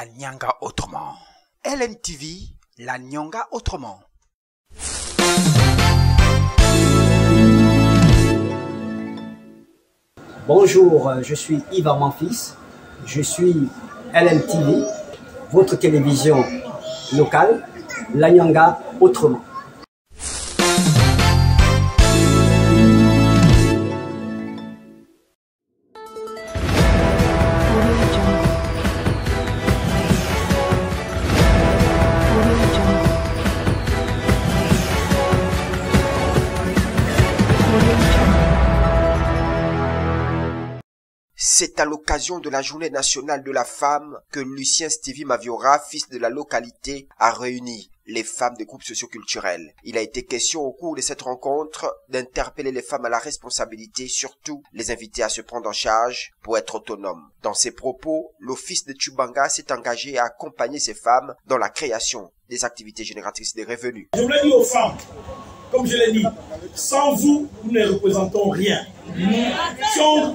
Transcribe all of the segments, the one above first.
la Nyanga autrement. LMTV, la Nyanga autrement. Bonjour, je suis Yves Armand-Fils, je suis LMTV, votre télévision locale, la Nyanga autrement. C'est à l'occasion de la Journée nationale de la femme que Lucien Stevie Maviora, fils de la localité, a réuni les femmes des groupes socioculturels. Il a été question au cours de cette rencontre d'interpeller les femmes à la responsabilité, surtout les inviter à se prendre en charge pour être autonomes. Dans ses propos, l'Office de Tchubanga s'est engagé à accompagner ces femmes dans la création des activités génératrices de revenus. Je voulais dire aux femmes, comme je l'ai dit, sans vous, nous ne représentons rien.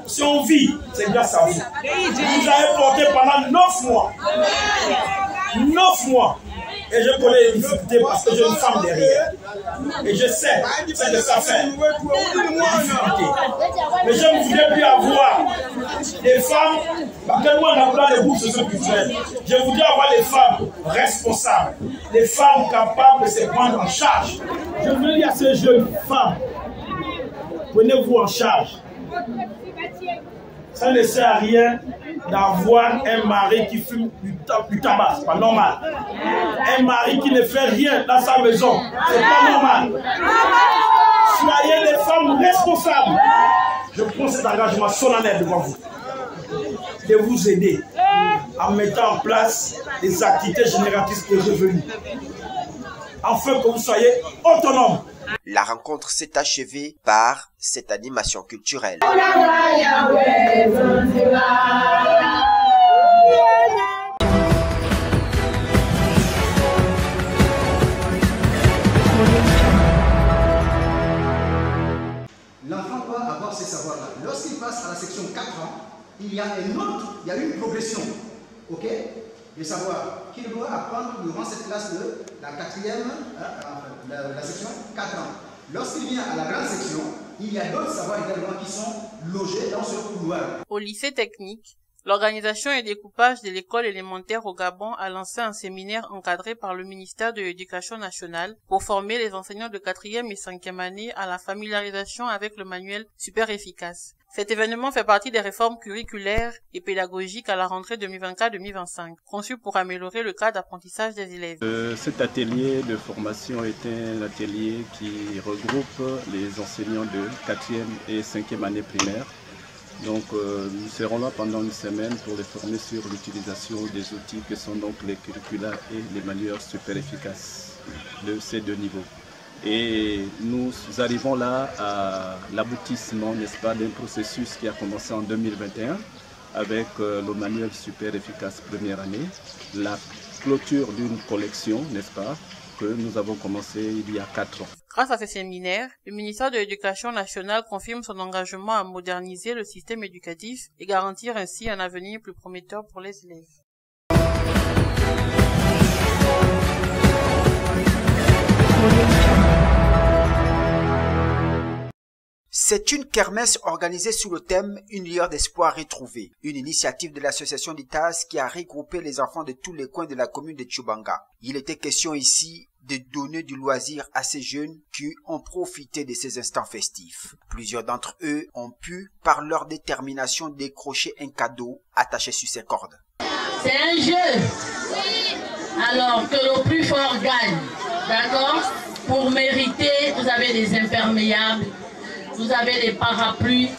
Si on vit, c'est grâce à vous. Vous avez porté pendant 9 mois. 9 mois. Et je connais les difficultés parce que j'ai une femme derrière. Et je sais ce que ça fait. Difficulté. Mais je ne voudrais plus avoir des femmes, parce que nous, on a des groupes socioculturels. Je voudrais avoir des femmes responsables, des femmes capables de se prendre en charge. Je voudrais dire à ces jeunes femmes, prenez-vous en charge. Ça ne sert à rien d'avoir un mari qui fume du tabac, c'est pas normal. Un mari qui ne fait rien dans sa maison, c'est pas normal. Soyez des femmes responsables. Je prends cet engagement solennel devant vous, de vous aider en mettant en place des activités génératrices de revenus, afin que vous soyez autonomes. La rencontre s'est achevée par cette animation culturelle. L'enfant doit avoir ces savoirs-là. Lorsqu'il passe à la section 4 ans, il y a une progression, ok, de savoir qu'il doit apprendre durant cette classe de la quatrième, la section 4 ans. Lorsqu'il vient à la grande section, il y a d'autres savoirs également qui sont logés dans ce couloir. Au lycée technique, l'organisation et découpage de l'école élémentaire au Gabon a lancé un séminaire encadré par le ministère de l'Éducation nationale pour former les enseignants de 4e et 5e année à la familiarisation avec le manuel super efficace. Cet événement fait partie des réformes curriculaires et pédagogiques à la rentrée 2024-2025, conçues pour améliorer le cadre d'apprentissage des élèves. Cet atelier de formation est un atelier qui regroupe les enseignants de 4e et 5e année primaire. Donc nous serons là pendant une semaine pour les former sur l'utilisation des outils que sont donc les curricula et les manuels super efficaces de ces deux niveaux. Et nous arrivons là à l'aboutissement, n'est-ce pas, d'un processus qui a commencé en 2021 avec le manuel super efficace première année, la clôture d'une collection, n'est-ce pas, que nous avons commencé il y a 4 ans. Grâce à ces séminaires, le ministère de l'Éducation nationale confirme son engagement à moderniser le système éducatif et garantir ainsi un avenir plus prometteur pour les élèves. C'est une kermesse organisée sous le thème « Une lueur d'espoir retrouvée », une initiative de l'association d'ITAS qui a regroupé les enfants de tous les coins de la commune de Tchubanga. Il était question ici de donner du loisir à ces jeunes qui ont profité de ces instants festifs. Plusieurs d'entre eux ont pu, par leur détermination, décrocher un cadeau attaché sur ses cordes. C'est un jeu, alors que le plus fort gagne, d'accord? Pour mériter, vous avez des imperméables, vous avez des parapluies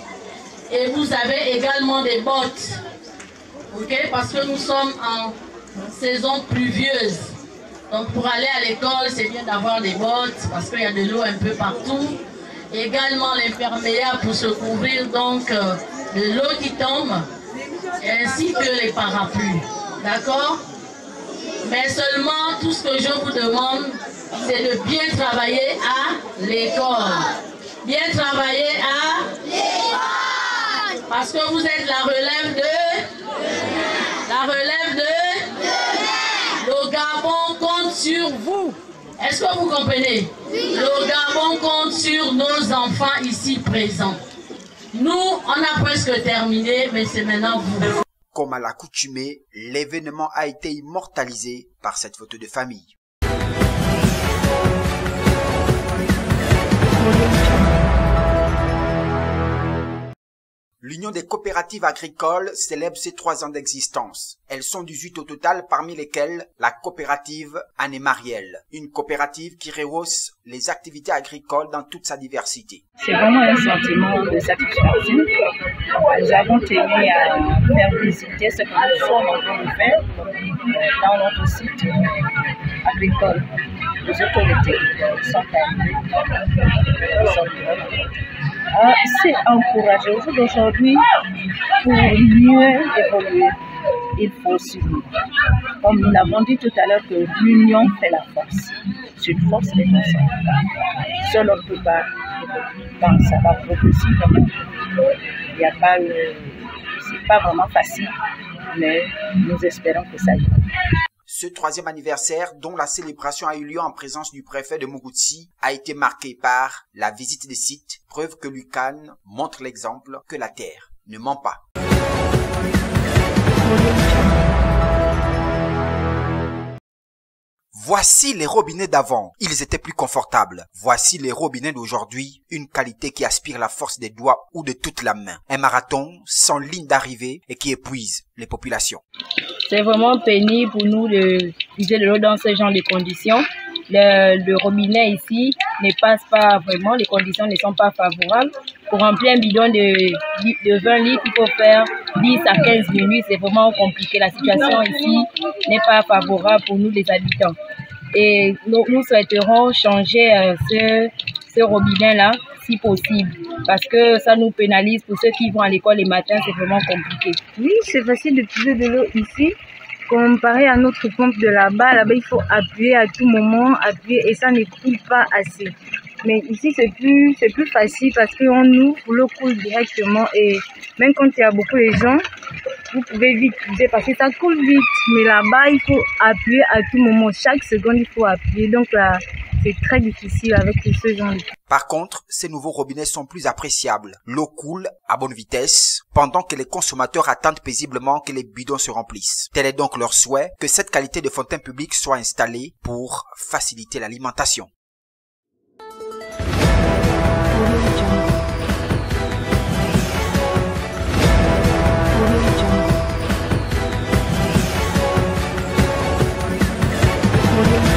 et vous avez également des bottes, ok? Parce que nous sommes en saison pluvieuse. Donc pour aller à l'école, c'est bien d'avoir des bottes parce qu'il y a de l'eau un peu partout. Également l'imperméable pour se couvrir donc de l'eau qui tombe, ainsi que les parapluies. D'accord? Mais seulement tout ce que je vous demande, c'est de bien travailler à l'école. Bien travailler à l'école. Parce que vous êtes la relève de... La relève de... sur vous. Est-ce que vous comprenez? Le Gabon compte sur nos enfants ici présents. Nous, on a presque terminé, mais c'est maintenant vous. Comme à l'accoutumée, l'événement a été immortalisé par cette photo de famille. L'Union des coopératives agricoles célèbre ses 3 ans d'existence. Elles sont 18 au total, parmi lesquelles la coopérative Anne-Marielle, une coopérative qui rehausse les activités agricoles dans toute sa diversité. C'est vraiment un sentiment de satisfaction. Nous avons tenu à faire visiter ce que nous sommes en train de faire dans notre site agricole. Les autorités sont arrivées. C'est encouragé. Aujourd'hui, pour mieux évoluer, il faut s'unir. Comme nous l'avons dit tout à l'heure, que l'union fait la force. Cette force est ensemble. Seul on ne peut pas évoluer. Donc ça va progressivement. Il n'y a pas c'est pas vraiment facile, mais nous espérons que ça ira. Ce 3e anniversaire, dont la célébration a eu lieu en présence du préfet de Mougouti, a été marqué par la visite des sites, preuve que l'UCAN montre l'exemple que la terre ne ment pas. Voici les robinets d'avant, ils étaient plus confortables. Voici les robinets d'aujourd'hui, une qualité qui aspire la force des doigts ou de toute la main. Un marathon sans ligne d'arrivée et qui épuise les populations. C'est vraiment pénible pour nous de puiser de l'eau dans ce genre de conditions. Le robinet ici ne passe pas vraiment, les conditions ne sont pas favorables. Pour remplir un bidon de 20 litres, il faut faire 10 à 15 minutes. C'est vraiment compliqué. La situation ici n'est pas favorable pour nous les habitants. Et nous souhaiterons changer ce robinet-là, si possible, parce que ça nous pénalise. Pour ceux qui vont à l'école les matins, c'est vraiment compliqué. Oui, c'est facile de puiser de l'eau ici. Comparé à notre pompe de là-bas, il faut appuyer à tout moment, et ça ne coule pas assez. Mais ici, c'est plus facile parce qu'on ouvre, l'eau coule directement et même quand il y a beaucoup de gens, vous pouvez vite puiser parce que ça coule vite. Mais là-bas, il faut appuyer à tout moment. Chaque seconde, il faut appuyer. Donc là, c'est très difficile avec ce genre de... Par contre, ces nouveaux robinets sont plus appréciables. L'eau coule à bonne vitesse, pendant que les consommateurs attendent paisiblement que les bidons se remplissent. Tel est donc leur souhait que cette qualité de fontaine publique soit installée pour faciliter l'alimentation. Audio